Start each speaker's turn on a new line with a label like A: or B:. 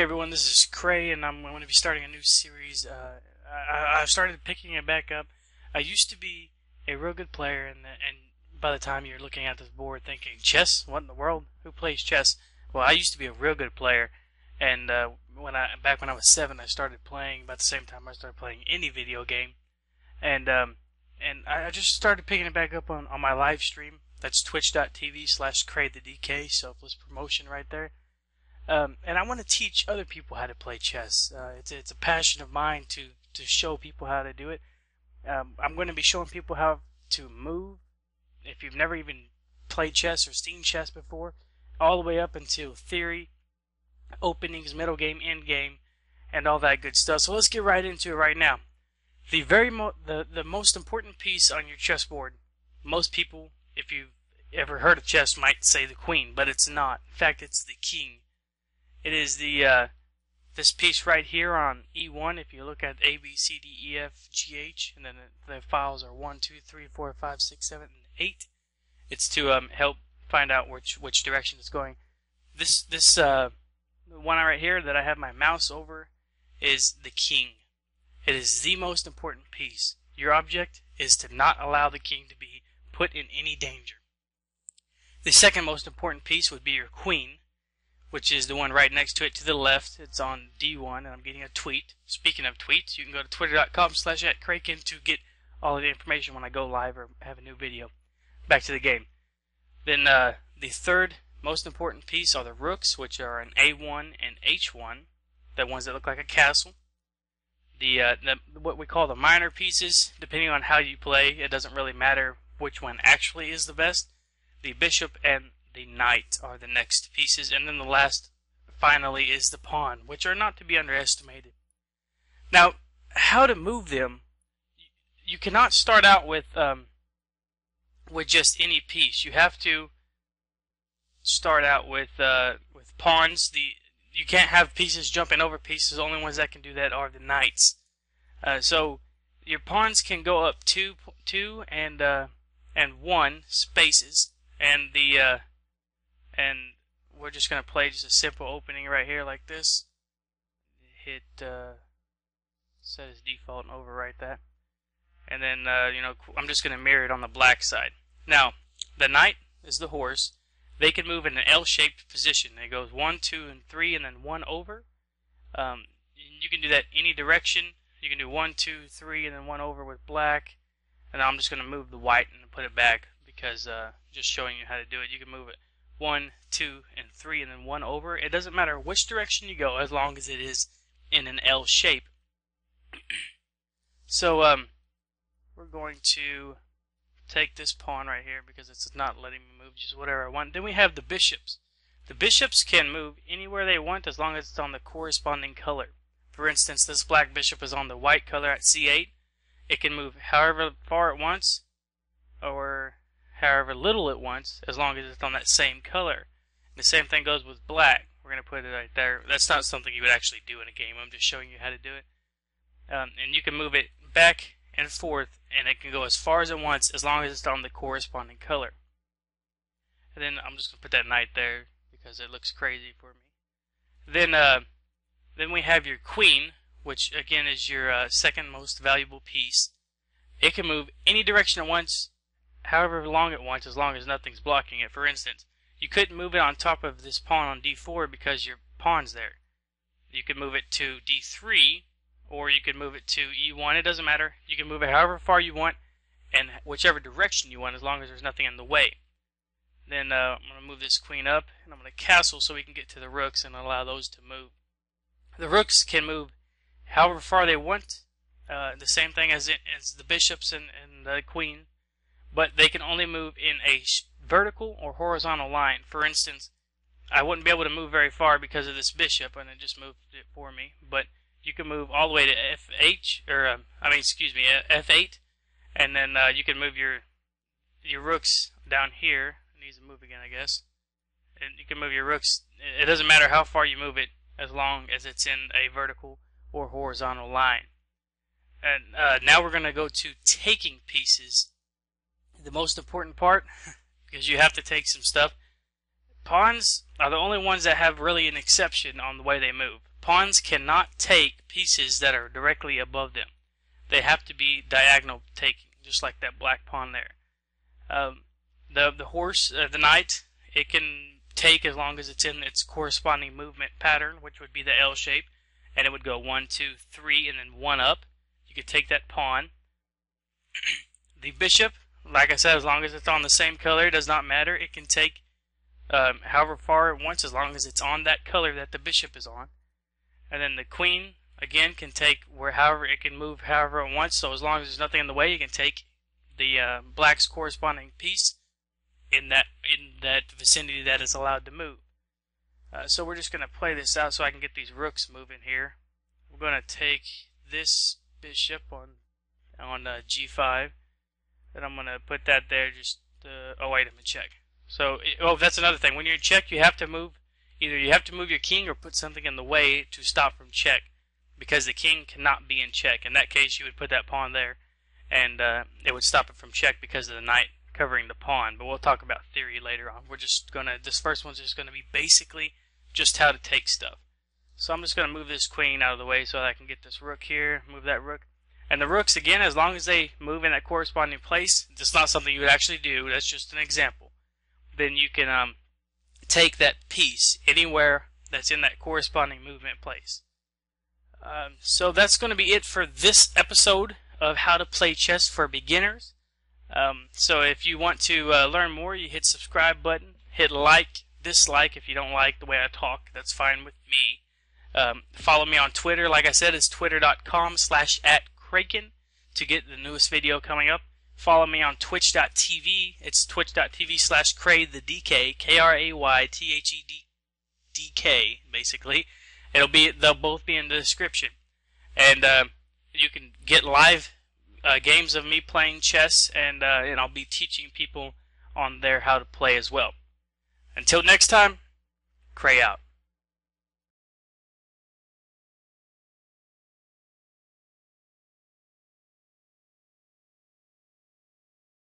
A: everyone, this is Kray, and I'm going to be starting a new series. I've started picking it back up. I used to be a real good player, and by the time you're looking at this board thinking, chess? What in the world? Who plays chess? Well, I used to be a real good player, and back when I was 7, I started playing about the same time I started playing any video game, and I just started picking it back up on my live stream. That's twitch.tv/kraythedk, selfless promotion right there. And I want to teach other people how to play chess. It's a passion of mine to show people how to do it. I'm going to be showing people how to move. If you've never even played chess or seen chess before, all the way up until theory, openings, middle game, end game, and all that good stuff. So let's get right into it right now. The most important piece on your chessboard, most people, if you've ever heard of chess, might say the queen, but it's not. In fact, it's the king. It is this piece right here on E1. If you look at A, B, C, D, E, F, G, H, and then the files are 1, 2, 3, 4, 5, 6, 7, and 8. It's to help find out which direction it's going. This one right here that I have my mouse over is the king. It is the most important piece. Your object is to not allow the king to be put in any danger. The second most important piece would be your queen, which is the one right next to it to the left. It's on D1, and I'm getting a tweet. Speaking of tweets, you can go to twitter.com/@kraykin to get all of the information when I go live or have a new video. Back to the game. Then the third most important piece are the rooks, which are an A1 and H1, the ones that look like a castle. What we call the minor pieces, depending on how you play, it doesn't really matter which one actually is the best. The bishop and the knight are the next pieces, and then the last, finally, is the pawn, which are not to be underestimated. Now, how to move them? You cannot start out with just any piece. You have to start out with pawns. You can't have pieces jumping over pieces. The only ones that can do that are the knights. So your pawns can go up two and 1 spaces, and and we're just going to play just a simple opening right here like this. Hit set as default and overwrite that. And then, I'm just going to mirror it on the black side. Now, the knight is the horse. They can move in an L-shaped position. It goes 1, 2, and 3, and then 1 over. You can do that any direction. You can do 1, 2, 3, and then 1 over with black. And I'm just going to move the white and put it back because just showing you how to do it. You can move it 1, 2, and 3, and then 1 over. It doesn't matter which direction you go as long as it is in an L shape. So we're going to take this pawn right here because it's not letting me move just whatever I want. Then we have the bishops. The bishops can move anywhere they want as long as it's on the corresponding color. For instance, this black bishop is on the white color at C8. It can move however far it wants or however little it wants as long as it's on that same color. The same thing goes with black. We're going to put it right there. That's not something you would actually do in a game. I'm just showing you how to do it. And you can move it back and forth, and it can go as far as it wants as long as it's on the corresponding color. And then I'm just going to put that knight there because it looks crazy for me. Then we have your queen, which again is your second most valuable piece. It can move any direction it wants, however long it wants, as long as nothing's blocking it. For instance, you couldn't move it on top of this pawn on D4 because your pawn's there. You could move it to D3, or you could move it to E1. It doesn't matter. You can move it however far you want and whichever direction you want as long as there's nothing in the way. Then I'm going to move this queen up, and I'm going to castle so we can get to the rooks and allow those to move. The rooks can move however far they want, the same thing as the bishops and the queen, but they can only move in a vertical or horizontal line. For instance, I wouldn't be able to move very far because of this bishop, and it just moved it for me, but you can move all the way to F8, and then you can move your rooks down here. It needs to move again, I guess. And you can move your rooks. It doesn't matter how far you move it as long as it's in a vertical or horizontal line. And now we're going to go to taking pieces. The most important part, because you have to take some stuff. Pawns are the only ones that have really an exception on the way they move. Pawns cannot take pieces that are directly above them. They have to be diagonal taking, just like that black pawn there. The horse, the knight, it can take as long as it's in its corresponding movement pattern, which would be the L shape, and it would go 1, 2, 3, and then 1 up. You could take that pawn. The bishop, like I said, as long as it's on the same color, it does not matter. It can take however far it wants, as long as it's on that color that the bishop is on. And then the queen, again, can take however it can move however it wants. So as long as there's nothing in the way, you can take the black's corresponding piece in that vicinity that is allowed to move. So we're just going to play this out so I can get these rooks moving here. We're going to take this bishop on G5, and I'm going to put that there. Oh wait, I'm in check. So that's another thing. When you're in check, you have to move. Either you have to move your king or put something in the way to stop from check, because the king cannot be in check. In that case, you would put that pawn there, and it would stop it from check because of the knight covering the pawn. But we'll talk about theory later on. This first one's just gonna be basically just how to take stuff. So I'm just gonna move this queen out of the way so that I can get this rook here. Move that rook, and the rooks again, as long as they move in that corresponding place. It's not something you would actually do. That's just an example. Then you can take that piece anywhere that's in that corresponding movement place. So that's going to be it for this episode of How to Play Chess for Beginners. So if you want to learn more, you hit subscribe button, hit like, dislike if you don't like the way I talk. That's fine with me. Follow me on Twitter. Like I said, it's twitter.com/@Kraken to get the newest video coming up. Follow me on twitch.tv. It's twitch.tv/kraythedk, KRAYTHEDK, basically. They'll both be in the description. And you can get live games of me playing chess, and I'll be teaching people on there how to play as well. Until next time, Kray out.